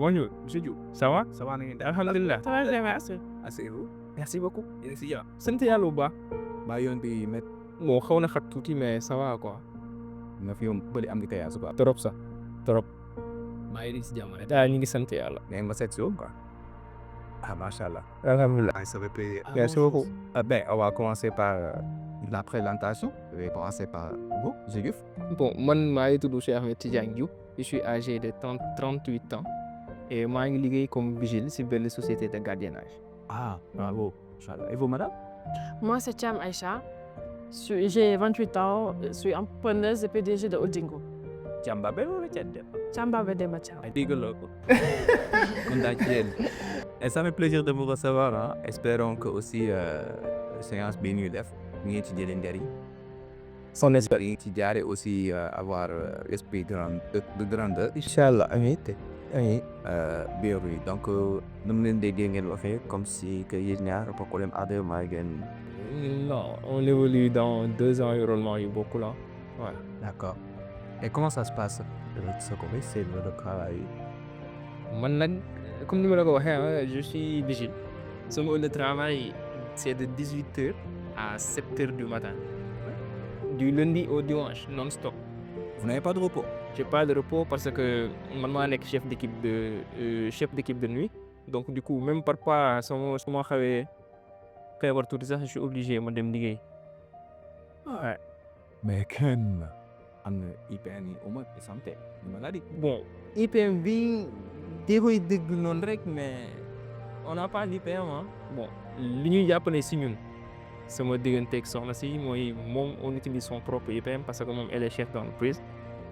Bonjour, monsieur Diop. Ça va? Ça va na ngeen def. Alhamdulillah. Ça va, merci. Asseyez-vous. Merci beaucoup. Yéen a si jàmm. sant yàlla bu baax. Mbaa yoon bi met Bon xaw na xat tuuti mais ça va quoi. na fi yoon bëri am embouteillage quoi. Trop sax trop. Maa ngi si jàmm rek. daal ñu ngi sant yàlla. Da ngeen ma seet si woon quoi. Ah macha allah. Alhamdulillah. Ça fait plaisir. Merci beaucoup. Ben, on va commencer par la présentation. Je vais commencer par vous, Diouf. Bon man maa ngi tudd Cheikh Ahmed Tidiane Diouf. Je suis âgé de 38 ans et maa ngi liggéey comme vigile si benn société de gardiennage. Ah, bravo. Inch'Allah. Et vous, madame? Moi, c'est Thiam Aïcha. J'ai 28 ans, je suis entrepreneuse et PDG de Odingo. Thiam Babel wala Thiam Dem? Thiam Babel Demba Thiam. Ay déggaloo ko. Kontaan ci yéen. Et ça fait plaisir de vous recevoir. Hein. Espérons que aussi séance bi ñuy def ñu ngi ci jëlee njëriñ. Son esprit ci jaare aussi avoir esprit de grandeur. Inch'Allah amiin amiin. Bien oui donc nu mu leen déggee ngeen waxee comme si que yéen ñaar bokk leen àdduna ngeen. Non, on évolue dans 2 environnements yu bokkul là. Ouais. D'accord. Et comment ça se passe ce qu'on fait, c'est le travail? Man nag comme ni ma la ko waxee je suis vigile. Sama heure de travail c'est de 18h à 7h du matin. Du lundi au dimanche non-stop. Vous n'avez pas de repos? J'ai pas de repos parce que man maa nekk chef d'équipe de nuit. Donc du coup même parfois su ma xawee feebar tuuti sax je suis obligé ma dem liggéey. Ouais. Mais kenn am na IPM yi au moins santé ni maladie. Bon IPM bi da koy dégg noonu rek mais on n'a pas d'IPM ah. Bon li ñuy jàppale si ñun sama digganteeg soxna si mooy moom on utilise son propre IPM parce que moom elle est chef d'entreprise.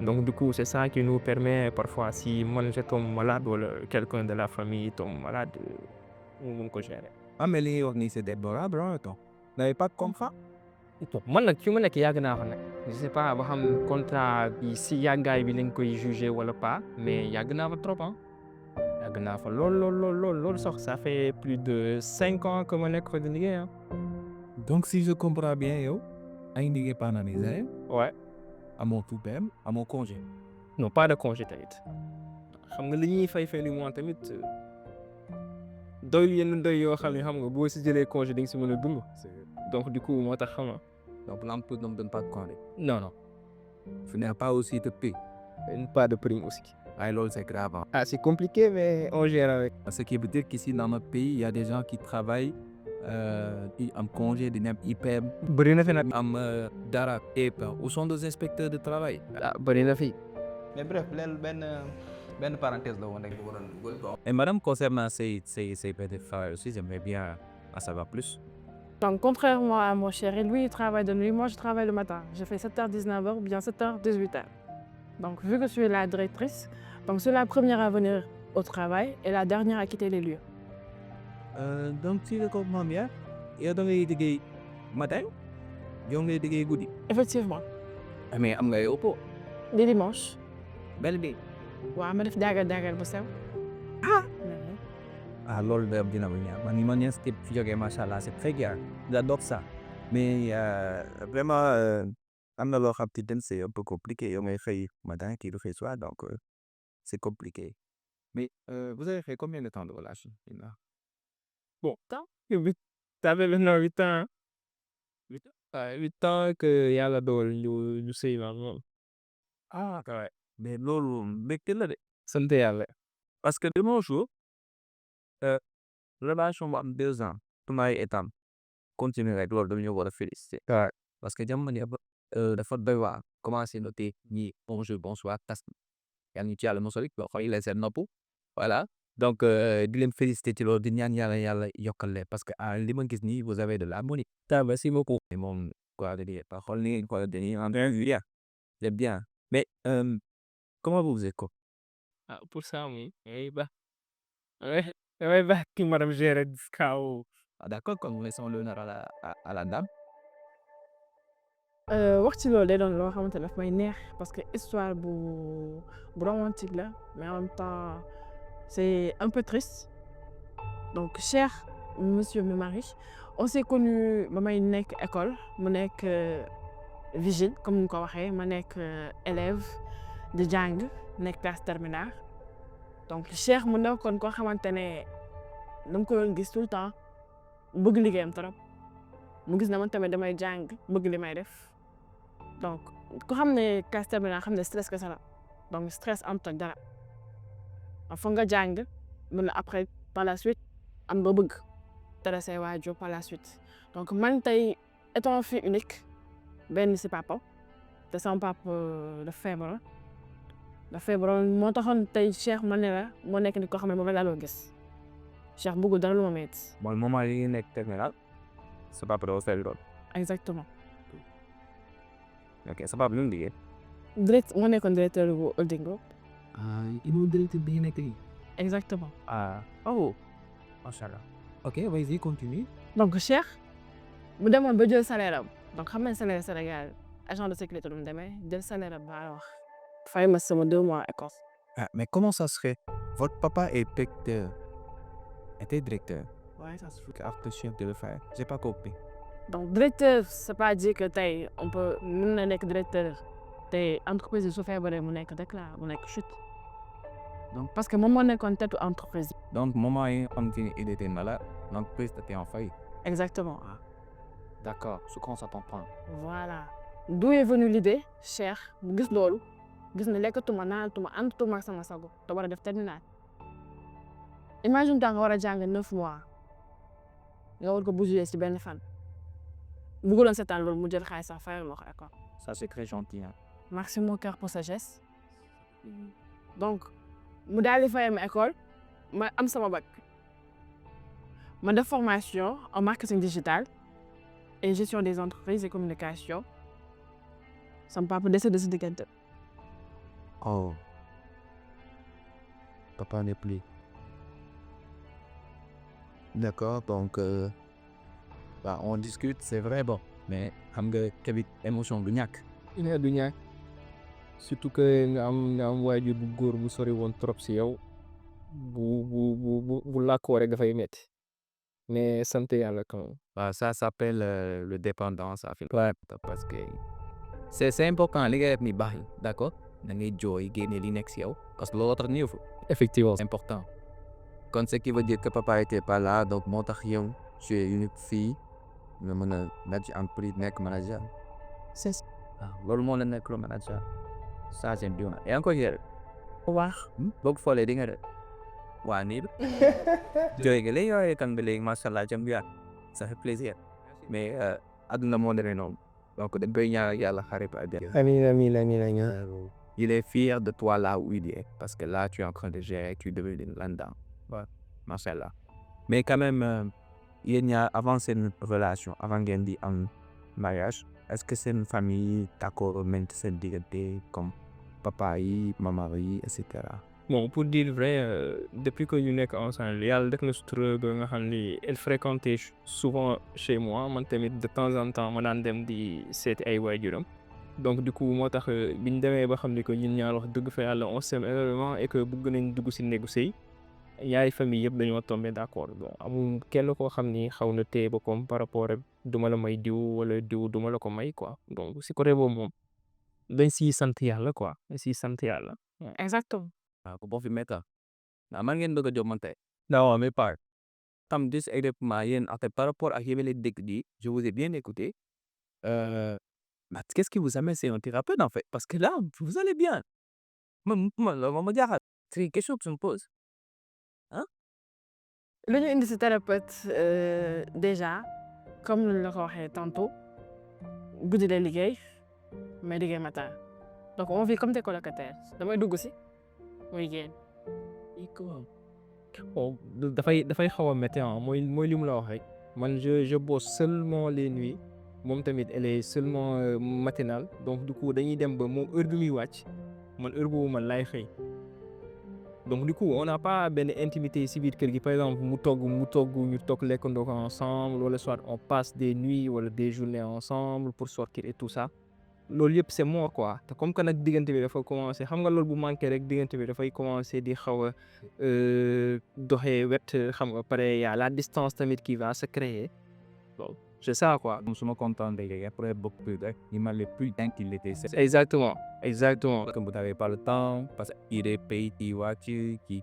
Donc du coup c'est ça qui nous permet parfois si man je tombe malade wala quelqu'un de la famille tombe malade ñu mun ko gérer. Ah mais li ngay wax nii c'est déplorable hein toi. Vous n'avez pas de contrat? Man nag fi ma nekk yàgg naa fa nag je sais pas ba xam contrat bi si yàggaay bi lañ koy juger wala pas mais yàgg naa fa trop ah. Yàgg naa fa lool sax ça fait plus de 5 ans que ma nekk fa di liggéey ah. Donc si je comprends bien yow ay liggéey pendant des années. Ouais. Amoo IPM amoo congé. Non pas de congé tamit xam nga li ñuy fay du mois tamit doyul yenn doy yoo xam ne xam nga boo si jëlee congé di nga si mën a dund. Donc du coup moo tax xam nga. Donc l'entreprise ne donne pas de congé. Non. Vous n'avez pas aussi de paie. Pas de prime aussi. Ah loolu c'est grave hein. Ah c'est compliqué mais on gère avec. Ce qui veut dire qu'ici dans notre pays il y a des gens qui travaillent di am congé di am IPM. Bëri na fi nag. am dara et où sont des inspecteurs de travail. Ah bëri na fi. Mais bref benn parenthèse la woon rek bu waroon dugal. Et madame concernant ces de travail aussi j'aimerais bien en savoir plus. Donc, contrairement à mon chéri, lui, il travaille de nuit, moi, je travaille le matin. Je fais 7h-19h ou bien 7h-18h. Donc, vu que je suis la directrice, donc je suis la première à venir au travail et la dernière à quitter les lieux. Donc si je comprends bien yow da ngay liggéey matin yow ngay liggéey guddi. Effectivement. Mais am ngay repos. Les dimanches. Benn bi. waaw ma def daagal bu sew. Ah loolu dina ma ñaax man ma ñeent fi jógee macha allah c'est très bien j'adore ça mais vraiment am na loo xam te ne c'est un peu compliqué yow ngay xëy matin kii du xëy soir donc c'est compliqué mais vous avez fait combien de temps de relation? Bon temps ça fait maintenant 8 ans. 8 ans? Ouais 8 ans que yàlla dogal ñu sëy ma moom. Ah ouais mais loolu mbégte la de. Sant yàlla. Parce que de nos jours relation bu am 2 ans su may étam continuer rek loolu dañu war a féliciter. Ouais. Parce que jamono yi dafa doy waar commencer noter ñii bonjour bonsoir tas yaa ngi ci yàlla mosal boo xoolee leen seen nopp voilà donc di leen féliciter ci loolu di ñaan yàlla yokkal leen parce que li ma gis nii vous avez de l'harmonie. Merci beaucoup. Et moom quoi de dire par xool ni ngeen ko dañuy en bien c'est bien mais comment vous êtes quoi? Ah pour ça oui. Damay baax ki madame gérer kaw. Ah d'accord kon laissons l'honneur à la dame. wax ci loolu day doon loo xamante ne daf may neex parce que histoire bu romantique la mais en même temps c'est un peu triste. Donc cher monsieur mon mari on s'est connu ba may nekk école mu nekk vigile comme ni ko waxee ma nekk élève di jàng nekk classe terminale donc Cheikh mu nekkoon koo xamante ne dama ko doon gis tout le temps bëgg liggéeyam trop mu gis ne man tamit damay jàng bëgg li may def donc ku xam ne classe terminale xam ne stress kese la donc stress am tak dara foog nga jàng mën na après par la suite am ba bëgg tere say waajur par la suite donc man tey étant fille unique benn si papa te sama papa dafa feebaroon moo taxoon tey Cheikh man ne la moo nekk ni koo xam ne moom la laa gis Cheikh bëggul dara lu ma metti. mooy moment yi nekk terminal sa papa dafa feebaroon. exactement. ok sa papa lu mu liggéey. moo nekkoon directeur bu holding group. il est directeur bi nekk nii. exactement. Oh macha allah. ok vas-y continue. donc Cheikh mu demoon ba jël salaire am donc xam nañ salaire Sénégal agent de sécurité lu mu demee jël salaire am laa wax fay ma sama 2 mois école. Mais comment ça se fait? Votre papa est directeur. Était directeur. Ouais, ça se fait. Après chef de le faire. J'ai pas compris. Donc directeur c'est pas dire que tey on peut mën na nekk directeur te entreprise yi su feebaree mu nekk déclare mu nekk chute donc parce que moom moo nekkoon tête entreprise. Donc moment yi xam te ne il était malade l'entreprise était en faillite. exactement. D'accord, je commence à comprendre. voilà d'où est venue l'idée Cheikh mu gis loolu gis ne lekkatuma naanatuma àndatuma ak sama sago te war a def terminal imagine nga war a jàng 9 mois nga war ko bouger ci benn fan bëgguloon seetaan loolu mu jël xaalis sax fayal ma ko école. Ça c'est très gentil hein. Merci mon cœur pour sa geste. Donc mu daal di fayal ma école ma am sama bac ma def formation en marketing digital et gestion des entreprises et communication sama papa décédé si diggante. Oh. Papa n'est plus. D'accord, donc on discute, c'est vrai bon, mais xam nga tamit émotion du ñàkk. du ñàkk surtout que nga am waajur bu góor bu sori woon trop si yow bu làkkoo rek dafay métti mais sant yàlla quand même. Ça s'appelle le dépendance à ouais, parce que c'est important li nga def ni baax d'accord da ngay jooy génne li nekk si yow parce que loolu tax ñëw fa. Effectivement. C'est important. Kon ce qui veut dire que papa était pas là donc moo tax yow tu es une fille nga mën a mettre ci entreprise nekk manager. C'est ça. Loolu moo la nekk le manager. Ça c'est bien. Et encore hier. waaw. Boo ko foolee di nga def. waa nii jooy nga léegi yooyu kan ba léegi macha allah jëm bien ça fait plaisir mais àdduna moo demee noonu donc dañ koy ñaan yàlla xare ba àjjana. amiin. Il est fier de toi là où il est parce que là tu es en train de gérer tu devais là-dedans ouais macha allah mais quand même yéen ñaar avant seen relation avant ngeen di am mariage est-ce que seen famille d'accord même seen diggante comme papa yi maman yi et cetera. Bon pour dire vrai depuis que ñu nekk ensemble yàlla def na sutura ba nga xam ni elle fréquentait souvent chez moi man tamit de temps en temps ma daan dem di seeti ay waajuram donc du coup moo tax bi ñu demee ba xam ni que ñun ñaar wax dëgg fa yàlla on s'aime énormément et que bëgg nañ dugg si néegu sëy yaay famille yëpp dañoo tombé d'accord bon amul kenn koo xam ni xaw na téye ba comme par rapport ak duma la may diw wala diw duma la ko may quoi donc si côté boobu moom dañ siy sant yàlla quoi dañ siy sant yàlla. exactement. Ko boo fi métta man ngeen bëgg a jomante non mais pas tam dis exactement yéen par rapport ak yéen dégg di je vous ai bien écouté qu'est-ce qui vous amène c'est un thérapeute en fait parce que là vous allez bien ma jaaxal c'est une question que je me pose hein. lu ñu indi si thérapeute déjà comme lu la ko waxee tantôt guddi lay liggéey may liggéey matin donc on vit comme des colocataires damay dugg si. muy génn. bon dafay xaw a métti mooy li mu la wax rek man je bosse seulement les nuits moom tamit elle est seulement matinale donc du coup dañuy dem ba moom heure bi muy wàcc man heure boobu man laay xëy donc du coup on n'a pas benn intimité si biir kër gi par exemple mu togg ñu toog lekkandoo ko ensemble wala soit on passe des nuits wala des journées ensemble pour sortir et tout ça. loolu yëpp c'est mort quoi te comme que nag diggante bi dafa commencer xam nga loolu bu manqué rek diggante bi dafay commencer di xaw a doxee wet xam nga pare y a la distance tamit qui va se créer bon C'est ça quoi. Comme souvent content de après beaucoup plus il m'a le plus temps qu'il était. C'est Exactement, exactement. que vous n'avez pas le temps parce qu'il est pays qui voiture qui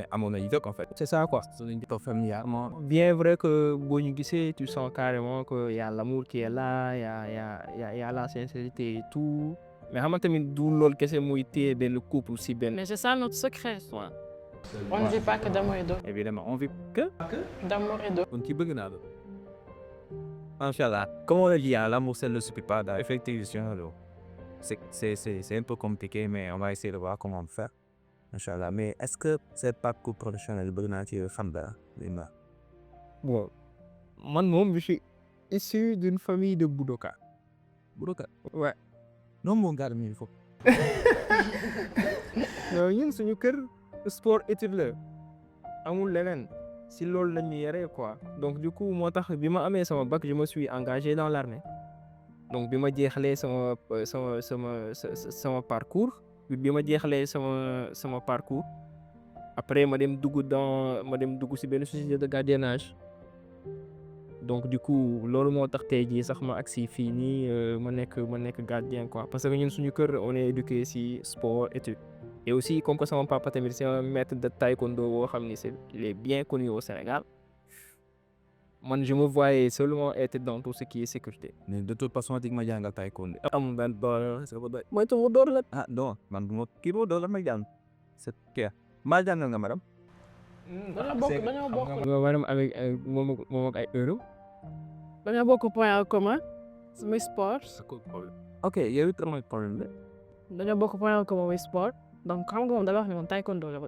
à mon avis en fait. C'est ça quoi. C'est une petite familialement. Bien vrai que boo ñu gisee tu sens carrément que y a l'amour qui est là, y a la sincérité et tout. Mais xam nga tamit du loolu kese muy téye benn couple si benn. Mais c'est ça notre secret. Ouais. On ne vit pas que d'amour et d'eau. Évidemment, on vit que D'amour et d'eau. on qui bëgg naa la. Machallah. Comme on le dit, l'amour seul ne suffit pas. Effectivement, c'est un peu compliqué, mais on va essayer de voir comment faire. Machallah. Mais est-ce que c'est parcours professionnel bëgg naa ci xam dara li ma. Bon, man moom je suis issu d'une famille de Budoka. Budoka. Ouais. Non mon gars il faut. ñun suñu kër sport étude la amul leneen si loolu la ñu yaree quoi. Donc du coup moo tax bi ma amee sama bac je me suis engagé dans l'armée. Donc bi ma jeexalee sama parcours bi ma jeexalee sama parcours après ma dem dugg si benn société de gardiennage. Donc du coup loolu moo tax tey jii sax ma agsi fii nii ma nekk gardien quoi parce que ñun suñu kër on est éduqué si sport études. Et aussi comme que sama papa tamit c'est un maître de taekwondo boo xam ni il est bien connu au Sénégal. Man je me voyais seulement être dans tout ce qui est sécurité. Mais de toute façon dig ma jàngal taekwondo. Amul benn doole est-ce que ba doy. Moi, tout le monde Ah non man du ma kii boo doon la may jàng. C'est clair. Maa jàngal nga madame. dañoo bokk. Maanaam avec moom ak ay heures. dañoo bokk point en commun. muy sport. Ok yow it amul problème de. dañoo bokk point en commun muy sport. donc xam nga moom da wax ne moom taekwondo la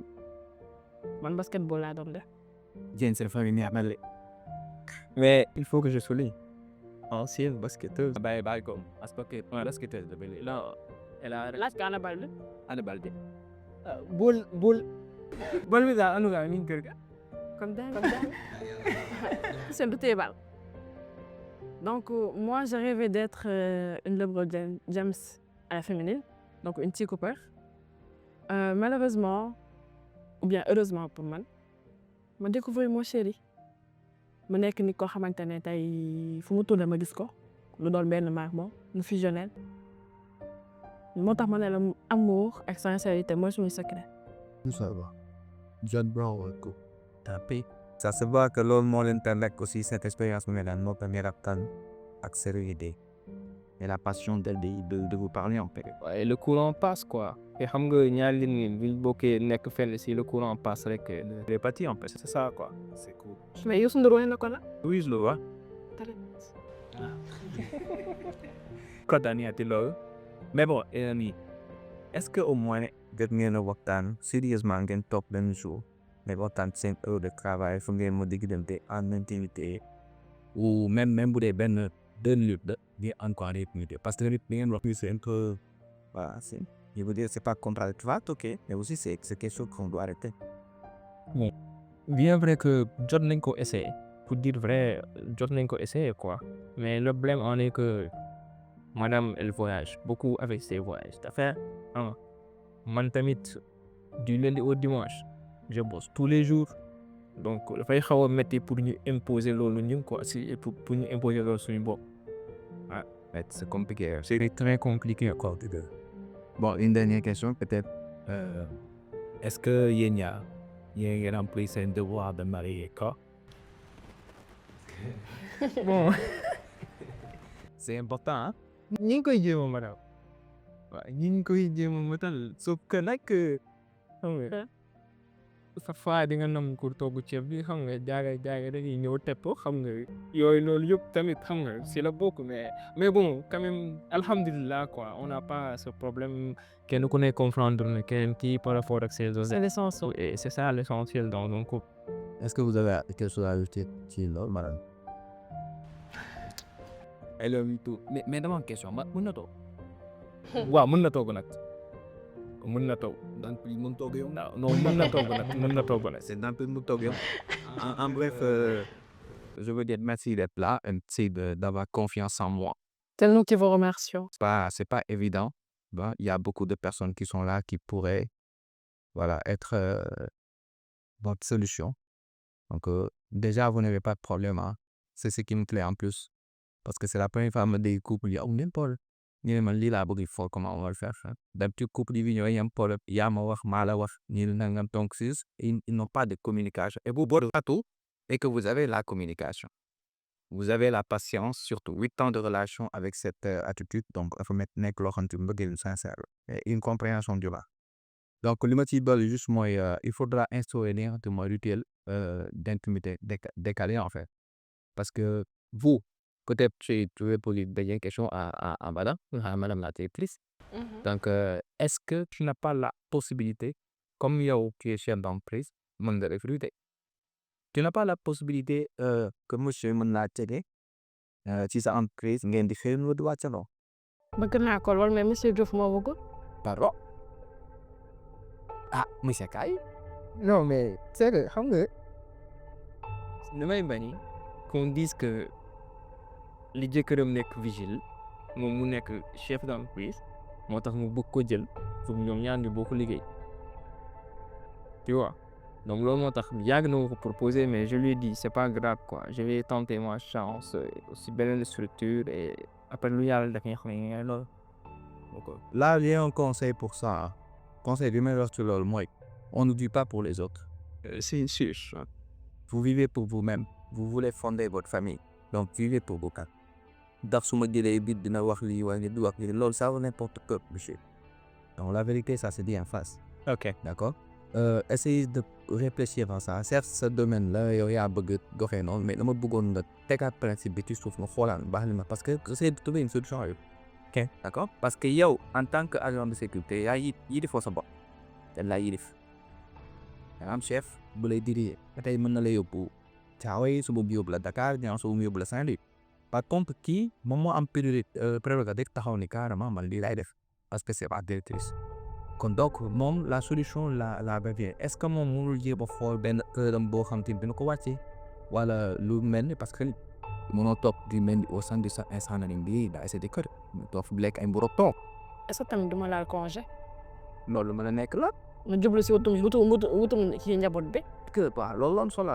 man basketball laa doon def. Diène seen famille neex na le. Mais il faut que je souligne. Ancienne basketteuse. Bàyyi ko parce que basketteuse de bële. Non, elle a laaj ko ana bal bi. Ana Balde. bol bi daal anu gaa min kër ga. comme d'hab. c'est le téebal. Donc moi j'ai rêvé d'être une LeBron James à la féminine. Donc une T. Cooper. Malheureusement ou bien heureusement pour man ma découvrir mon chéri. mu nekk nit koo xamante ne tey fu mu toll ma gis ko lu doon benn maag moom nu fusionnel moo tax ma ne la amour ak sincérité mooy suñu secret. Ça va. John Brown ko. Tapé. Ça se voit que loolu moo leen permettre aussi cette expérience mu mel moo permis waxtaan ak sérénité et la passion de vous parler en fait. Ouais, le courant passe quoi. Et xam nga ñaari nit ñi bu ñu bokkee nekk fenn si le courant passe rek. Les parties en fait. C'est ça quoi. C'est cool. mais Youssou Ndour wane na ko nag. Oui je le vois. Kontaan ati loolu. Mais bon est-ce que au moins jot ngeen a waxtaan sérieusement ngeen toog benn jour mais waxtaan seen heure de travail fu ngeen mën di diggante en intimité ou même bu dee benn 2 minutes di encore intimité parce que nit li ngeen wax c'est un peu voilà c'est je veux dire c'est pas contradictoire ok mais aussi c'est quelque chose qu'on doit arrêter. Bien vrai que jot nañ ko essayer. Pour dire vrai jot nañ ko essayer quoi. Mais le problème en est que madame elle voyage beaucoup avec ses voyages d'affaires. Man tamit du lundi au dimanche je bosse tous les jours. Donc dafay xaw a métti pour ñu imposer loolu ñun quoi si pour ñu imposer loolu suñu bopp. Ouais, mais c'est compliqué. C'est très compliqué quoi. Bon, une dernière question peut-être. Est-ce que yéen ñaar yéen ngi remplir seen devoir de mari et quoi? Bon. C'est important hein? ñi ngi koy jéem a matal. waaw ñi ngi koy jéem a matal sauf que nag xam nga parfois di nga nam ko togg ceeb bi xam nga jaaga dañuy ñëw tepp xam nga yooyu loolu yëpp tamit xam nga si la bokk mais bon quand même alhamdulilah quoi on n'a pas ce problème kenn ku ne comprendre na kenn kii par rapport ak ses autres. c'est l'essentiel. Et c'est ça l'essentiel dans un couple. Est-ce que vous avez quelque chose à ajouter ci loolu madame? I love you too. Mais dama am question mën na toog. waaw mën na toog nag. mën na toog. donc mën toog yow. non mën na toog nag mën na toog nag. C'est dans peu mu toog yow. En bref je veux dire merci d'être là et d'avoir confiance en moi. C'est nous qui vous remercions. C'est pas évident. Bon, il y a beaucoup de personnes qui sont là qui pourraient voilà être votre solution. Donc déjà vous n'avez pas de problème hein. C'est ce qui me plaît en plus. parce que c'est la première fois ma dégg couple yi amuñu leen problème ñu ne man lii laa bëgg il faut comment on va le faire d'habitude couple yi bi ñooy am problème yaa ma wax maa la wax nii la nangam donc c'est juste ils n'ont pas de communication et bu boole atout et que vous avez la communication vous avez la patience surtout 8 ans de relation avec cette attitude donc dafa nekk loo xam te mbëggeel sincère et une compréhension durable donc li ma ciy dolli juste mooy il faudra instaurer li nga xam te mooy rituel d'intimité décalé en fait parce que vous peut-être tu veux poser une question à madame la directrice donc est-ce que tu n'as pas la possibilité comme yow tu es chef d'entreprise mën nga recruter tu n'as pas la possibilité que monsieur mën naa tege ci sa entreprise ngeen di xëy di wàccandoo. bëgg naa ko lool mais monsieur Diouf moo bëgg. pardon ah monsieur Kaye. non mais c'est que xam nga damay bañ qu'on dise que li jëkkëram nekk vigile moom mu nekk chef d'entreprise moo tax mu bëgg ko jël pour ñoom ñaar ñu bokk liggéey tu vois donc loolu moo tax yàgg na ma ko proposer mais je lui ai dit c'est pas grave quoi je vais tenter ma chance aussi beneen structure et après lu yàlla def nga xam ne loolu. Là j'ai un conseil pour ça conseil bi may wax ci loolu mooy on ne vit pas pour les autres. c'est sûr. Vous vivez pour vous-même vous voulez fonder votre famille donc vivez pour vous quatre ndax su ma jëlee bit dina wax lii wala du wax lii loolu ça vaut n'importe quoi monsieur donc la vérité ça se dit en face. ok d'accord essayez de réfléchir à ça certes ce domaine là yow yaa bëgg doxee noonu mais dama bëggoon nga tegaat principe bi ci suuf nga xoolaan baax li ma parce que c'est de trouver une solution yow. ok d'accord parce que yow en tant que agent de sécurité yaa yilifoo sa bopp te laa yilif yaa am chef bu lay diriger tey mën na la yóbbu Thiaroye suba mu yóbbu la Dakar ñaar suba mu yóbbu la Saint-Louis par contre kii moom moo am prérogative taxaw ni carrément man lii laay def parce que c'est ma directrice kon donc moom la solution la revient est-ce que moom mënul jéem a xool benn heure am boo xam te dina ko wàccee wala lu mel ni parce que mënoo toog di mel ni au sein de sa instant bi daa essayer de kër toog fi lekk ay mburu toog est-ce que tamit duma laal congé. loolu mën a nekk la ma jublu si wutum ci njaboot bi. que waaw loolu la solo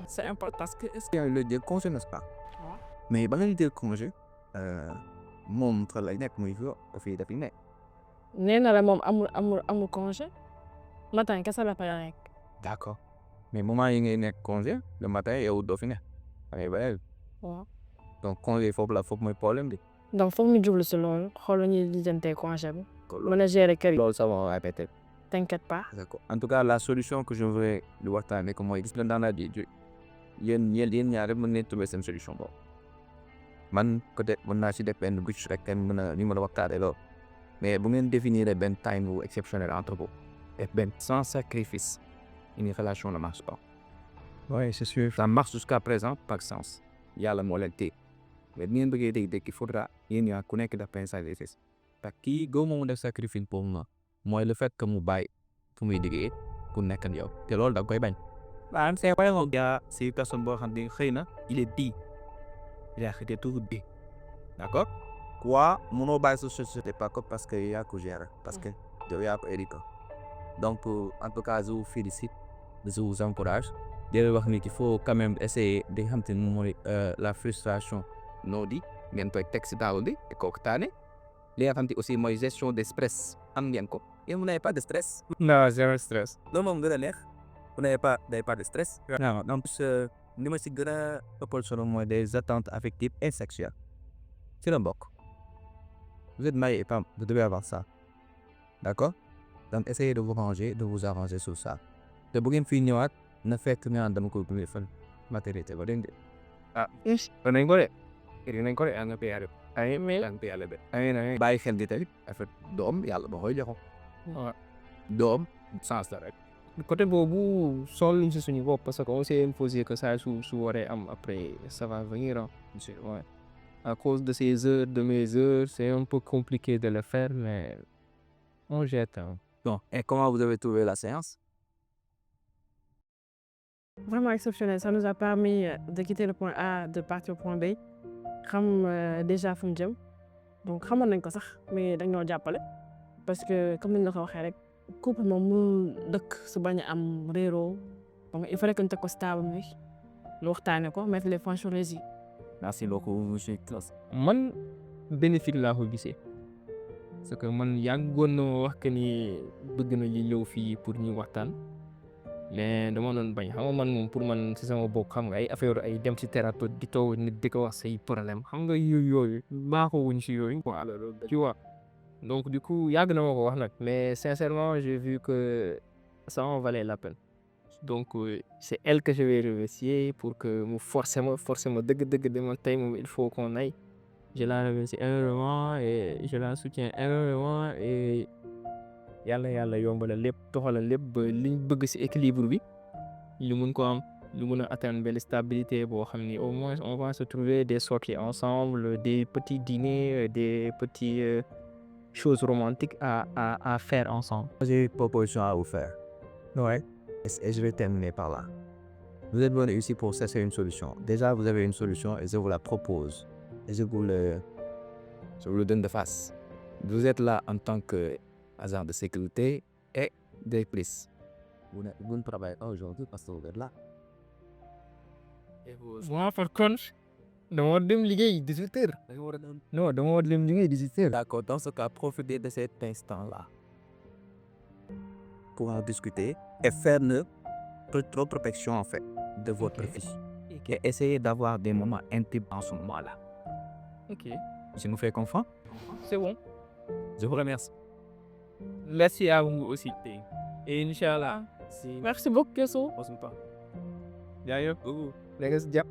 c'est important parce que est-ce que yaa ngi lay jël congé n'est-ce pas waaw. mais ba nga jël congé moom fa lay nekk muy fii dafay nekk. nee na la moom amul congé matin kese la fa nekk. d'accord mais moment yi ngay nekk congé le matin yow doo fi nekk da ngay bàyyi. waaw. donc congé foofu mooy problème bi. donc foog ñu jublu si loolu xool la ñuy lijjantee congé bi. mën a gérer kër yi. loolu ça va répéter. t'inquiète pas. d'accord en tout cas la solution que je voudrais lu waxtaanee ko mooy gis nga dans la vie yéen ñaar rek mën nañ trouver seen solution boobu man peut-être mën naa si def benn bouche rek kenn mën a waxtaanee loolu mais bu ngeen définir benn time bu exceptionnel entre vous et benn sans sacrifice une relation ne marche pas. oui c'est sûr. ça marche jusqu'à présent par sens yàlla moo leen téye mais bu ngeen bëggee dégg il faudra yéen ñaar ku nekk def benn sacrifice parce que kii góob moomu def sacrifice pour moi mooy le fait que mu bàyyi fu muy liggéey pour nekk ak yow te loolu da nga koy bañ. waaw c'est vrai moom yaa c'est une personne boo xam ne xëy na il est dit il a été toujours dit d'accord. quoi mënoo bàyyi sa société pas que parce que yaa ko gère parce que yow yaa ko hérité donc en tout cas je vous félicite je vous encourage di leen wax ni qu'il faut quand même essayer di xam te ne mooy la frustration noo di ngeen koy teg si daaw di te kooku taane li nga xam te aussi mooy gestion de stress am ngeen ko yéen vous n'avez pas de stress. non zéro stress. loolu moom gën a neex vous n'avez pas de stress. non donc li ma si gën a ëppal solo mooy des attentes affectives et sexuelles ci la bokk. Vous êtes marié et femme, vous devez avoir ça. D'accord? Donc essayez de vous ranger, de vous arranger sur ça. te bu ngeen fii ñëwaat na fekk nga dama ko gunge fan matérialité ba dégg nga. nañ ko de. nañ ko de yaa nga pay yàlla. ay mais yaa ngi koy yàlla ay bàyyi xel di tamit affaire doom yàlla ba koy joxo waaw. doom sens la rek. côté boobu sol luñ si suñu bopp parce que on s'est imposé que ça su waree am après ça va venir hein. Ouais. À cause de ces heures, de mes heures, c'est un peu compliqué de le faire, mais on jette. Hein. Bon, et comment vous avez trouvé la séance? Vraiment exceptionnel. Ça nous a permis de quitter le point A, de partir au point B. Xam déjà fu ñu jëm donc xamoon nañ ko sax mais dañoo jàppale parce que comme ni nga ko waxee rek couple moom mu dëkk su bañ a am réeroo donc il fallait que ñu teg ko si table bi lu waxtaanee ko mettre les points sur les i Merci beaucoup monsieur Claus. man bénéfice laa ko gisee parce que man yàggoon na wax que ni bëgg na ñu ñëw fii pour ñu waxtaan mais dama doon bañ xam nga man moom pour man si sama bopp xam nga ay affaire ay dem si thérapeute di toog nit di ko wax say problème xam nga yooyu baaxoo wuñ si yooyu quoi tu vois donc du coup yàgg na ma ko wax nag mais sincèrement j'ai vu que ça en valait la peine donc c'est elle que je vais remercier pour que mu forcer ma dëgg-dëgg de man tey moom il faut qu'on aille. Je la remercie énormément et je la soutiens énormément et yàlla yombalal lépp doxalal lépp ba liñ bëgg ci équilibre bi ñu mun ko am ñu mun a atteindre benn stabilité boo xam ni au moins on va se trouver des sorties ensemble des petits dîners des petits choses romantiques à faire ensemble. J'ai une proposition à vous faire. Ouais. Et je vais terminer par là. Vous êtes venu ici pour chercher une solution. Déjà, vous avez une solution et je vous la propose. Et je vous le donne de face. Vous êtes là en tant qu'agent de sécurité et directrice. Vous ne travaillez pas aujourd'hui parce que vous êtes là. Moi par contre dama war dem liggéey 18h. Non dama war dem liggéey 18h. D'accord, dans ce cas, profitez de cet instant-là pour en discuter et faire notre protection en fait de votre fille. Et essayez d'avoir des moments intimes en ce moment-là. Ok, Je nous fais confiance. c'est bon. Je vous remercie. Merci à vous aussi. Et Inch'Allah, si Merci beaucoup Kesso. on se parle. Jaajëf. Léegi si jàpp.